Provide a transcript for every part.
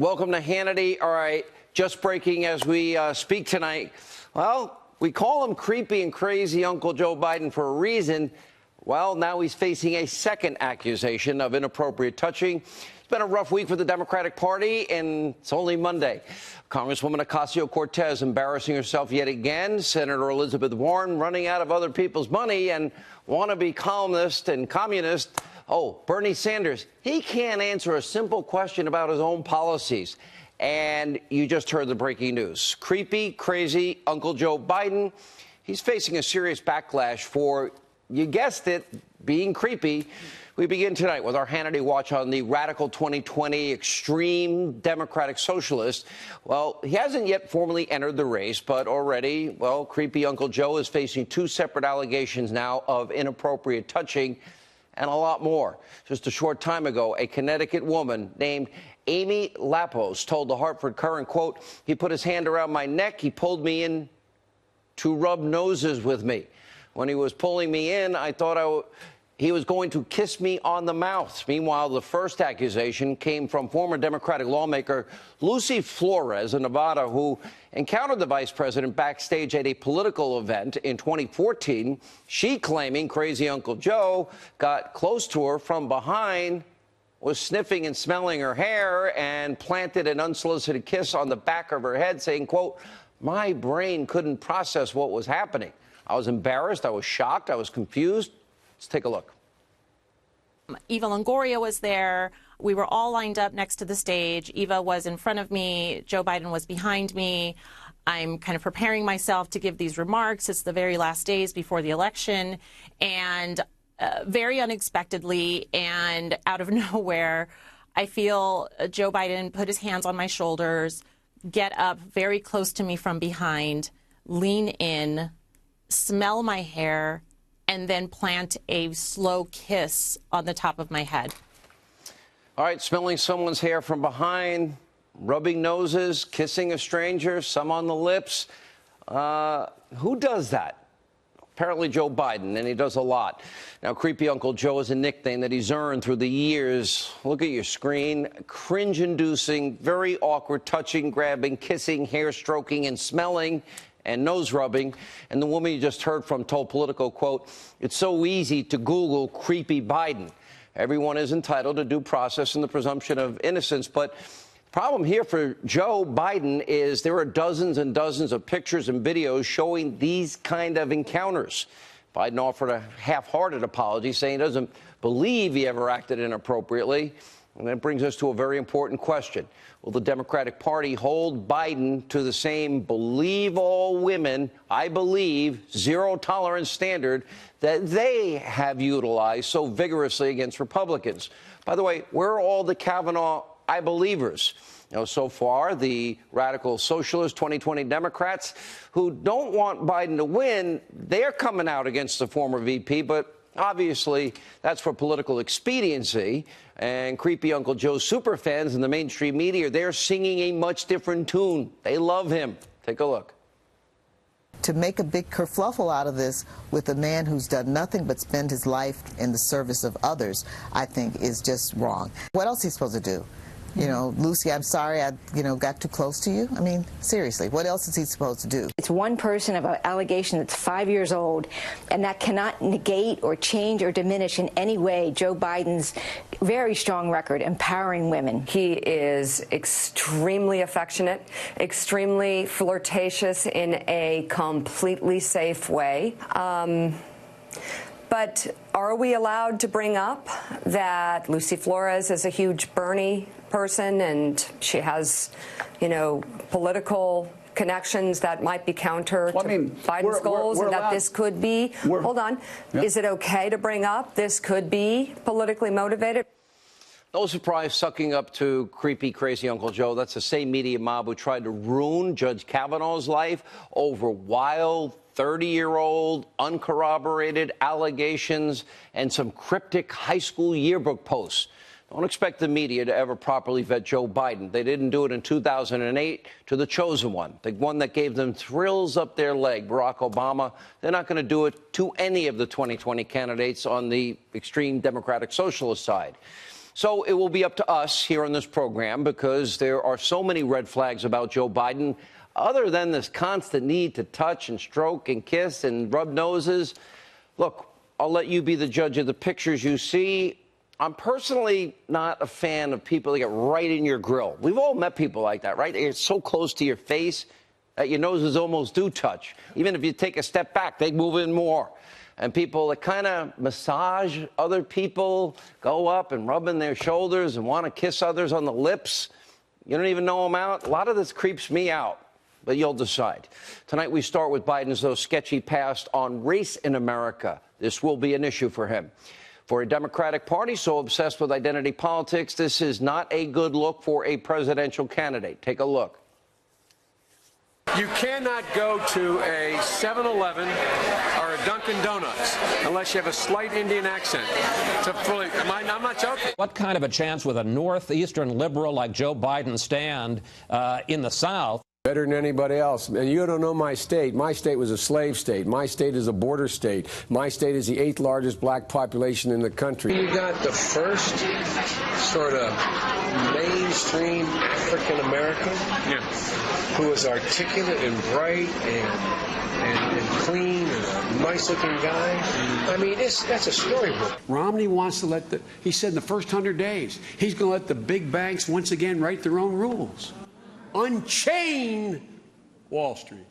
Welcome to Hannity. All right, just breaking as we speak tonight. Well, we call him creepy and crazy Uncle Joe Biden for a reason. Well, now he's facing a second accusation of inappropriate touching. It's been a rough week for the Democratic Party, and it's only Monday. Congresswoman Ocasio-Cortez embarrassing herself yet again. Senator Elizabeth Warren running out of other people's money, and wannabe columnist and communist Bernie Sanders, he can't answer a simple question about his own policies. And you just heard the breaking news. Creepy, crazy Uncle Joe Biden. He's facing a serious backlash for, you guessed it, being creepy. We begin tonight with our Hannity watch on the radical 2020 extreme Democratic socialist. Well, he hasn't yet formally entered the race, but already, well, creepy Uncle Joe is facing two separate allegations now of inappropriate touching and a lot more. Just a short time ago, a Connecticut woman named Amy Lapos told the Hartford Courant, quote, "He put his hand around my neck. He pulled me in to rub noses with me. When he was pulling me in, I thought he was going to kiss me on the mouth." Meanwhile, the first accusation came from former Democratic lawmaker Lucy Flores of Nevada, who encountered the vice president backstage at a political event in 2014. She claiming crazy Uncle Joe got close to her from behind, was sniffing and smelling her hair, and planted an unsolicited kiss on the back of her head, saying, quote, "My brain couldn't process what was happening. I was embarrassed. I was shocked. I was confused." Let's take a look. Eva Longoria was there. We were all lined up next to the stage. Eva was in front of me. Joe Biden was behind me. I'm kind of preparing myself to give these remarks. It's the very last days before the election. And very unexpectedly and out of nowhere, I feel Joe Biden put his hands on my shoulders, get up very close to me from behind, lean in, smell my hair, and then plant a slow kiss on the top of my head. All right, smelling someone's hair from behind, rubbing noses, kissing a stranger, some on the lips. Who does that? Apparently Joe Biden, and he does a lot. Now, creepy Uncle Joe is a nickname that he's earned through the years. Look at your screen. Cringe-inducing, very awkward touching, grabbing, kissing, hair stroking, and smelling, and nose rubbing. And the woman you just heard from told Politico, quote, "It's so easy to Google creepy Biden. Everyone is entitled to due process and the presumption of innocence." But the problem here for Joe Biden is there are dozens and dozens of pictures and videos showing these kind of encounters. Biden offered a half-hearted apology, saying he doesn't believe he ever acted inappropriately. And that brings us to a very important question. Will the Democratic Party hold Biden to the same believe all women, I believe, zero tolerance standard that they have utilized so vigorously against Republicans? By the way, where are all the Kavanaugh I believers? So far, the radical socialist 2020 Democrats who don't want Biden to win, they're coming out against the former VP, but obviously, that's for political expediency. And creepy Uncle Joe superfans in the mainstream media, they're singing a much different tune. They love him. Take a look. To make a big kerfluffle out of this with a man who's done nothing but spend his life in the service of others, I think is just wrong. What else is he supposed to do? You know, Lucy, I'm sorry I, got too close to you. I mean, seriously, what else is he supposed to do? It's one person of an allegation that's 5 years old, and that cannot negate or change or diminish in any way Joe Biden's very strong record empowering women. He is extremely affectionate, extremely flirtatious in a completely safe way. But are we allowed to bring up that Lucy Flores is a huge Bernie person and she has, political connections that might be counter to Biden's goals, and that this could be, hold on, is it okay to bring up this could be politically motivated? No surprise sucking up to creepy, crazy Uncle Joe. That's the same media mob who tried to ruin Judge Kavanaugh's life over wild 30-year-old uncorroborated allegations and some cryptic high school yearbook posts. Don't expect the media to ever properly vet Joe Biden. They didn't do it in 2008 to the chosen one, the one that gave them thrills up their leg, Barack Obama. They're not going to do it to any of the 2020 candidates on the extreme Democratic Socialist side. So it will be up to us here on this program, because there are so many red flags about Joe Biden, other than this constant need to touch and stroke and kiss and rub noses. Look, I'll let you be the judge of the pictures you see. I'm personally not a fan of people that get right in your grill. We've all met people like that, right? They get so close to your face that your noses almost do touch. Even if you take a step back, they move in more. And people that kind of massage other people, go up and rub in their shoulders and want to kiss others on the lips. You don't even know them out. A lot of this creeps me out, but you'll decide. Tonight we start with Biden's, though, sketchy past on race in America. This will be an issue for him. For a Democratic Party so obsessed with identity politics, this is not a good look for a presidential candidate. Take a look. You cannot go to a 7-Eleven or a Dunkin' Donuts unless you have a slight Indian accent. I'm not joking. What kind of a chance would a northeastern liberal like Joe Biden stand in the South? Better than anybody else. And you don't know my state. My state was a slave state. My state is a border state. My state is the 8th largest black population in the country. You got the first sort of mainstream African American who is articulate and bright and clean and a nice looking guy. I mean, that's a storybook. Romney wants to he said in the first 100 days, he's going to let the big banks once again write their own rules. Unchain Wall Street.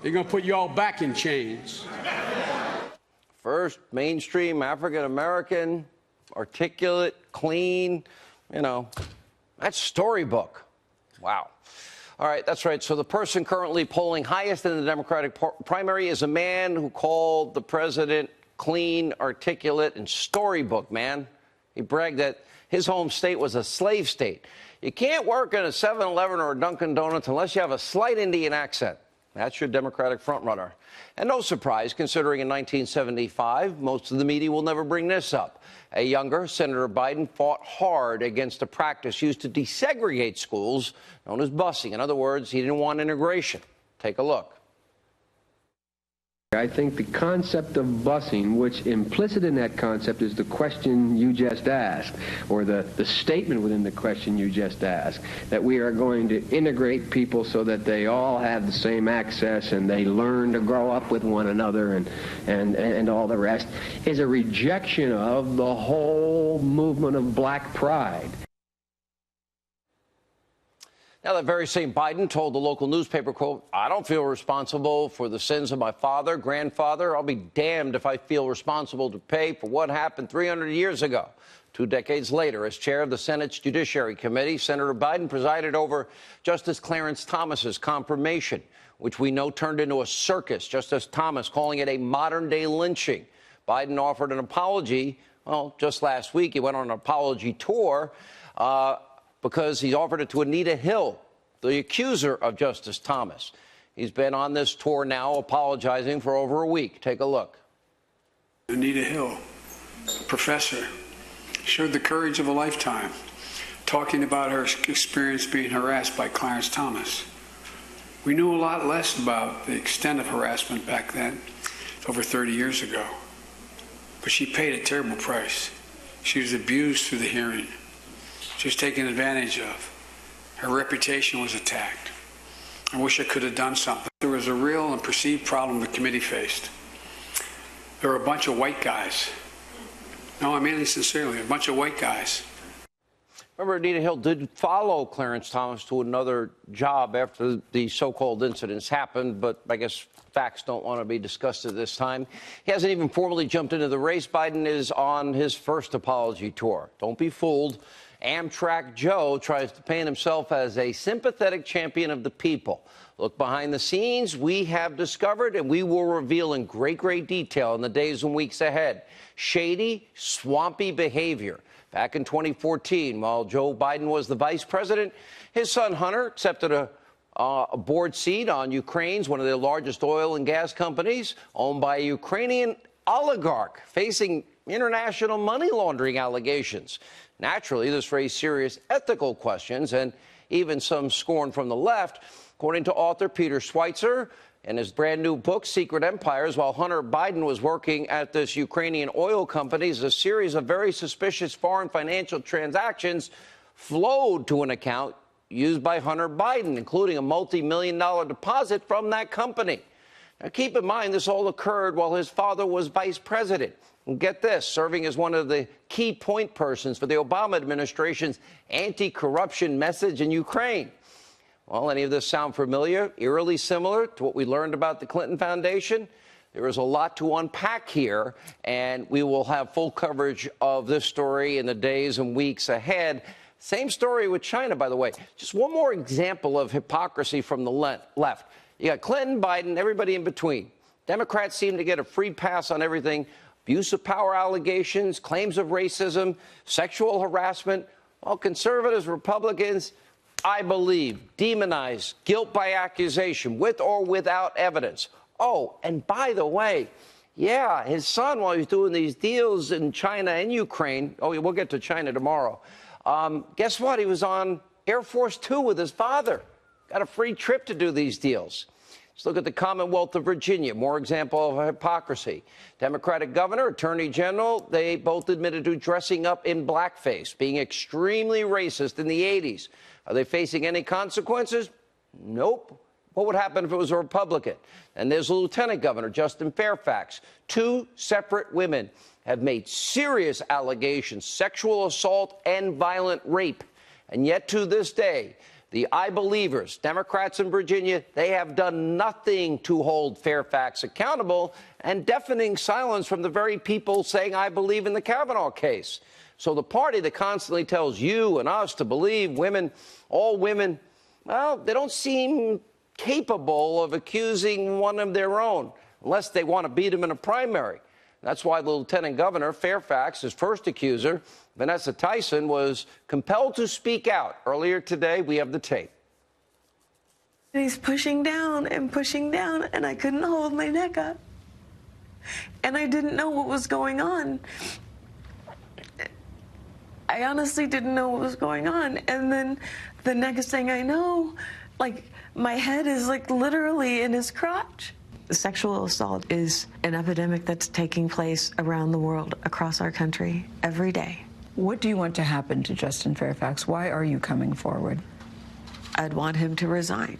They're going to put you all back in chains. First mainstream African-American, articulate, clean, that's storybook. Wow. All right, that's right. So the person currently polling highest in the Democratic primary is a man who called the president clean, articulate, and storybook, man. He bragged that his home state was a slave state. You can't work in a 7-Eleven or a Dunkin' Donuts unless you have a slight Indian accent. That's your Democratic frontrunner. And no surprise, considering in 1975, most of the media will never bring this up. A younger Senator Biden fought hard against a practice used to desegregate schools known as busing. In other words, he didn't want integration. Take a look. I think the concept of busing, which implicit in that concept is the question you just asked, or the statement within the question you just asked, that we are going to integrate people so that they all have the same access and they learn to grow up with one another and all the rest, is a rejection of the whole movement of black pride. Now, that very same Biden told the local newspaper, quote, "I don't feel responsible for the sins of my father, grandfather. I'll be damned if I feel responsible to pay for what happened 300 years ago." 2 decades later, as chair of the Senate's Judiciary Committee, Senator Biden presided over Justice Clarence Thomas's confirmation, which we know turned into a circus, Justice Thomas calling it a modern-day lynching. Biden offered an apology. Well, just last week, he went on an apology tour because he offered it to Anita Hill, the accuser of Justice Thomas. He's been on this tour now apologizing for over a week. Take a look. Anita Hill, professor, showed the courage of a lifetime, talking about her experience being harassed by Clarence Thomas. We knew a lot less about the extent of harassment back then, over 30 years ago. But she paid a terrible price. She was abused through the hearing. She was taken advantage of. Her reputation was attacked. I wish I could have done something. There was a real and perceived problem the committee faced. There were a bunch of white guys. No, I mean it sincerely, a bunch of white guys. Remember, Anita Hill did follow Clarence Thomas to another job after the so-called incidents happened, but I guess facts don't want to be discussed at this time. He hasn't even formally jumped into the race. Biden is on his first apology tour. Don't be fooled. Amtrak Joe tries to paint himself as a sympathetic champion of the people. Look behind the scenes. We have discovered, and we will reveal in great, great detail in the days and weeks ahead, shady, swampy behavior. Back in 2014, while Joe Biden was the vice president, his son Hunter accepted a board seat on Ukraine's, one of the largest oil and gas companies, owned by a Ukrainian oligarch facing international money laundering allegations. Naturally, this raised serious ethical questions and even some scorn from the left. According to author Peter Schweitzer, In his brand new book, Secret Empires, while Hunter Biden was working at this Ukrainian oil company, a series of very suspicious foreign financial transactions flowed to an account used by Hunter Biden, including a multi-million-dollar deposit from that company. Now, keep in mind, this all occurred while his father was vice president. And get this, serving as one of the key point persons for the Obama administration's anti-corruption message in Ukraine. Well, any of this sound familiar, eerily similar to what we learned about the Clinton Foundation? There is a lot to unpack here, and we will have full coverage of this story in the days and weeks ahead. Same story with China, by the way. Just one more example of hypocrisy from the left. You got Clinton, Biden, everybody in between. Democrats seem to get a free pass on everything. Abuse of power allegations, claims of racism, sexual harassment. While conservatives, Republicans, I believe, demonize guilt by accusation, with or without evidence. Oh, and by the way, yeah, his son, while he's doing these deals in China and Ukraine, oh, we'll get to China tomorrow. Guess what? He was on Air Force Two with his father. Got a free trip to do these deals. Let's look at the Commonwealth of Virginia, more example of hypocrisy. Democratic governor, attorney general, they both admitted to dressing up in blackface, being extremely racist in the 80s. Are they facing any consequences? Nope. What would happen if it was a Republican? And there's the lieutenant governor, Justin Fairfax. Two separate women have made serious allegations, sexual assault and violent rape. And yet to this day, the I Believers, Democrats in Virginia, they have done nothing to hold Fairfax accountable, and deafening silence from the very people saying, I believe in the Kavanaugh case. So the party that constantly tells you and us to believe women, all women, well, they don't seem capable of accusing one of their own, unless they want to beat him in a primary. That's why the lieutenant governor, Fairfax, his first accuser, Vanessa Tyson, was compelled to speak out. Earlier today, we have the tape. He's pushing down, and I couldn't hold my neck up. And I didn't know what was going on. I honestly didn't know what was going on. And then the next thing I know, like, my head is, like, literally in his crotch. Sexual assault is an epidemic that's taking place around the world, across our country, every day. What do you want to happen to Justin Fairfax? Why are you coming forward? I'd want him to resign.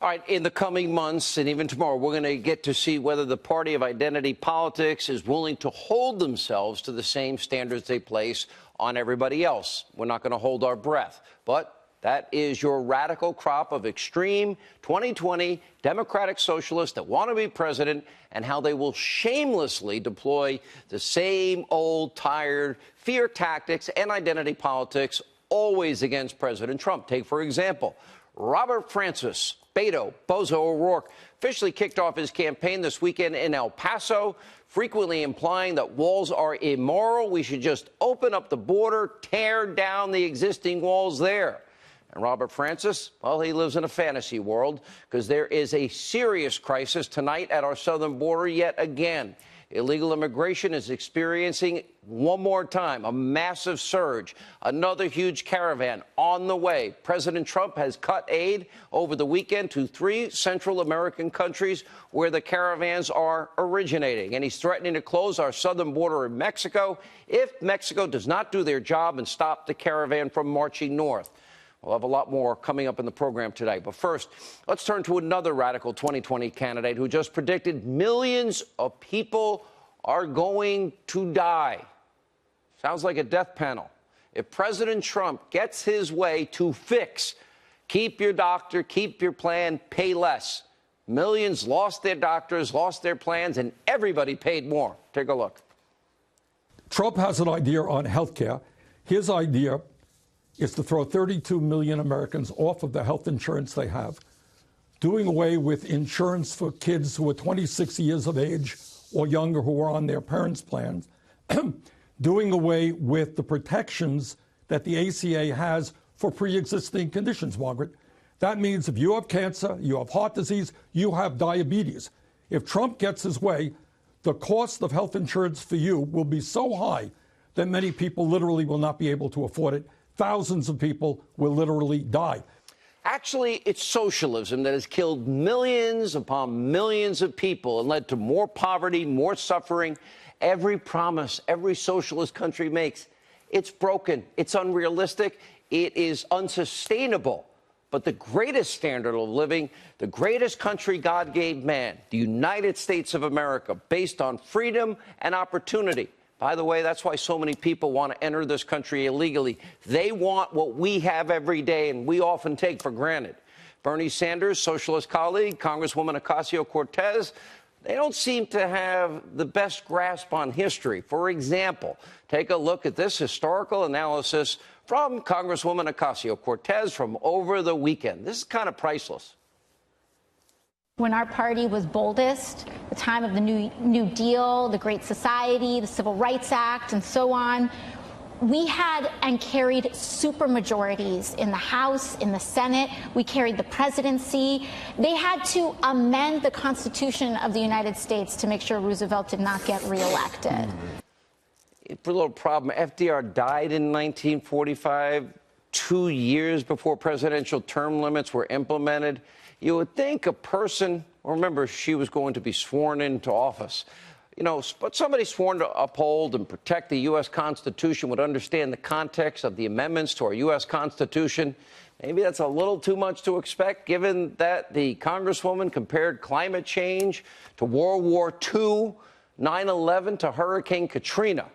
All right, in the coming months and even tomorrow, we're going to get to see whether the party of identity politics is willing to hold themselves to the same standards they place on everybody else. We're not going to hold our breath, but that is your radical crop of extreme 2020 Democratic socialists that want to be president, and how they will shamelessly deploy the same old, tired fear tactics and identity politics always against President Trump. Take, for example, Robert Francis, Beto, Bozo O'Rourke, officially kicked off his campaign this weekend in El Paso, frequently implying that walls are immoral. We should just open up the border, tear down the existing walls there. And Robert Francis, well, he lives in a fantasy world, because there is a serious crisis tonight at our southern border yet again. Illegal immigration is experiencing, one more time, a massive surge. Another huge caravan on the way. President Trump has cut aid over the weekend to 3 Central American countries where the caravans are originating. And he's threatening to close our southern border in Mexico if Mexico does not do their job and stop the caravan from marching north. We'll have a lot more coming up in the program today. But first, let's turn to another radical 2020 candidate who just predicted millions of people are going to die. Sounds like a death panel. If President Trump gets his way to fix, keep your doctor, keep your plan, pay less, millions lost their doctors, lost their plans, and everybody paid more. Take a look. Trump has an idea on health care. His idea is to throw 32 million Americans off of the health insurance they have, doing away with insurance for kids who are 26 years of age or younger who are on their parents' plans, doing away with the protections that the ACA has for pre-existing conditions, Margaret. That means if you have cancer, you have heart disease, you have diabetes. If Trump gets his way, the cost of health insurance for you will be so high that many people literally will not be able to afford it. Thousands of people will literally die. Actually, it's socialism that has killed millions upon millions of people and led to more poverty, more suffering. Every promise every socialist country makes, it's broken, it's unrealistic, it is unsustainable. But the greatest standard of living, the greatest country God gave man, the United States of America, based on freedom and opportunity. By the way, that's why so many people want to enter this country illegally. They want what we have every day, and we often take for granted. Bernie Sanders' socialist colleague, Congresswoman Ocasio-Cortez, they don't seem to have the best grasp on history. For example, take a look at this historical analysis from Congresswoman Ocasio-Cortez from over the weekend. This is kind of priceless. When our party was boldest, the time of the New Deal, the Great Society, the Civil Rights Act, and so on, we had and carried supermajorities in the House, in the Senate. We carried the presidency. They had to amend the Constitution of the United States to make sure Roosevelt did not get reelected. A little problem. FDR died in 1945, 2 years before presidential term limits were implemented. You would think a person, remember, she was going to be sworn into office, you know, but somebody sworn to uphold and protect the U.S. Constitution would understand the context of the amendments to our U.S. Constitution. Maybe that's a little too much to expect, given that the Congresswoman compared climate change to World War II, 9/11 to Hurricane Katrina.